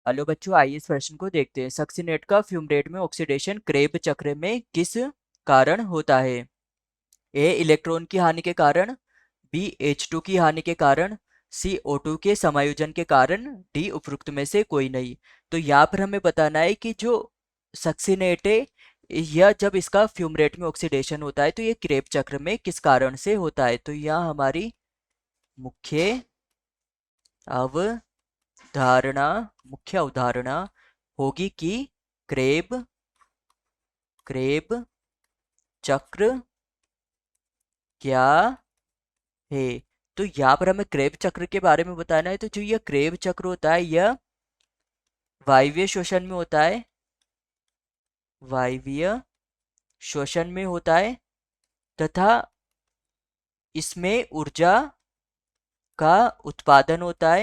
Hello बच्चों, आइए इस प्रश्न को देखते हैं। सक्सीनेट का फ्यूमरेट में ऑक्सीडेशन क्रेब चक्र में किस कारण होता है? ए इलेक्ट्रॉन की हानि के कारण, बी H2 की हानि के कारण, सी O2 के समायोजन के कारण, डी उपरोक्त में से कोई नहीं। तो यहाँ पर हमें बताना है कि जो सक्सीनेट है, यह जब इसका फ्यूमरेट में ऑक्सीडेशन होता है तो ये क्रेब चक्र में किस कारण से होता है। तो यहाँ हमारी मुख्य अवधारणा मुख्य अवधारणा होगी कि क्रेब क्रेब चक्र क्या है। तो यहाँ पर हमें क्रेब चक्र के बारे में बताना है। तो जो यह क्रेब चक्र होता है यह वायवीय श्वसन में होता है, वायवीय श्वसन में होता है तथा इसमें ऊर्जा का उत्पादन होता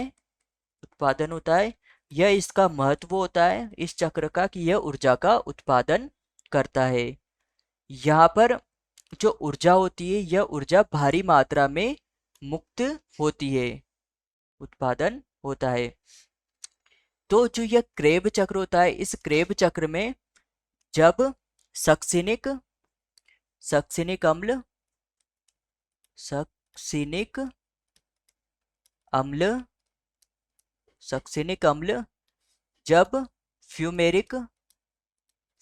है। यह इसका महत्व होता है इस चक्र का कि यह ऊर्जा का उत्पादन करता है। यहाँ पर जो ऊर्जा होती है यह ऊर्जा भारी मात्रा में मुक्त होती है, उत्पादन होता है। तो जो यह क्रेब चक्र होता है, इस क्रेब चक्र में जब सक्सिनिक सक्सिनिक अम्ल सक्सिनिक अम्ल सक्सिनिक अम्ल जब फ्यूमेरिक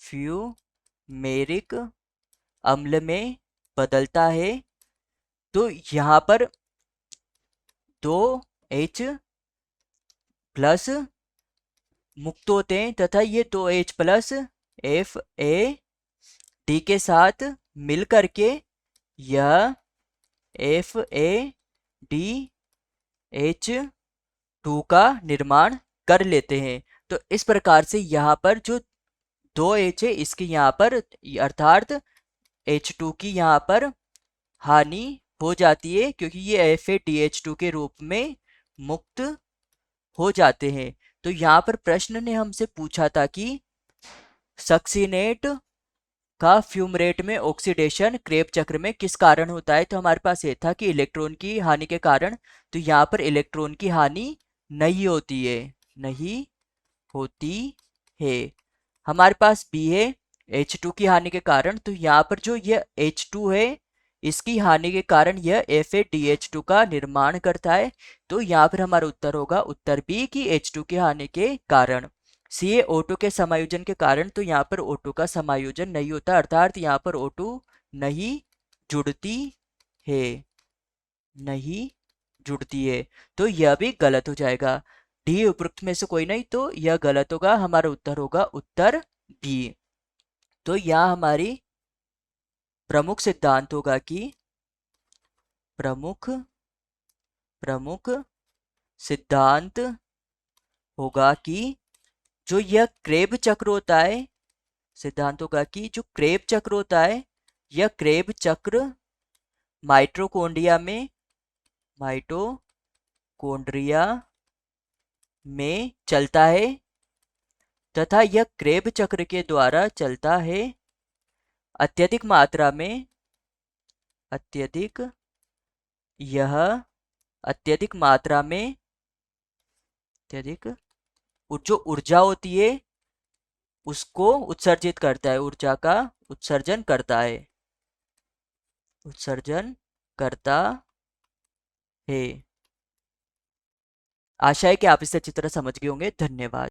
फ्यूमेरिक अम्ल में बदलता है तो यहाँ पर 2H प्लस मुक्त होते हैं तथा ये 2H प्लस FAD के साथ मिल करके यह FADH2 का निर्माण कर लेते हैं। तो इस प्रकार से यहाँ पर जो 2H है इसकी यहाँ पर अर्थात H2 की यहाँ पर हानि हो जाती है क्योंकि ये FADH2 के रूप में मुक्त हो जाते हैं। तो यहाँ पर प्रश्न ने हमसे पूछा था कि सक्सीनेट का फ्यूमरेट में ऑक्सीडेशन क्रेब चक्र में किस कारण होता है। तो हमारे पास ये था कि इलेक्ट्रॉन की हानि के कारण। तो यहाँ पर इलेक्ट्रॉन की हानि नहीं होती है, नहीं होती है। हमारे पास बी है H2 की हानि के कारण। तो यहाँ पर जो यह H2 है इसकी हानि के कारण यह FADH2 का निर्माण करता है। तो यहाँ पर हमारा उत्तर होगा उत्तर बी की H2 की हानि के कारण। सी है O2 के समायोजन के कारण। तो यहाँ पर O2 का समायोजन नहीं होता अर्थात यहाँ पर O2 नहीं जुड़ती है, नहीं जुड़ती है। तो यह भी गलत हो जाएगा। डी उपरोक्त में से कोई नहीं, तो यह गलत होगा। हमारा उत्तर होगा उत्तर बी। तो यह हमारी प्रमुख सिद्धांत होगा कि प्रमुख प्रमुख सिद्धांत होगा कि जो यह क्रेब चक्र होता है, सिद्धांत होगा कि जो क्रेब चक्र होता है यह क्रेब चक्र माइटोकॉन्ड्रिया में चलता है तथा यह क्रेब चक्र के द्वारा चलता है अत्यधिक मात्रा में अत्यधिक यह अत्यधिक मात्रा में अत्यधिक जो ऊर्जा होती है उसको उत्सर्जित करता है, ऊर्जा का उत्सर्जन करता है, उत्सर्जन करता है। आशा है कि आप इसे अच्छी तरह समझ गए होंगे। धन्यवाद।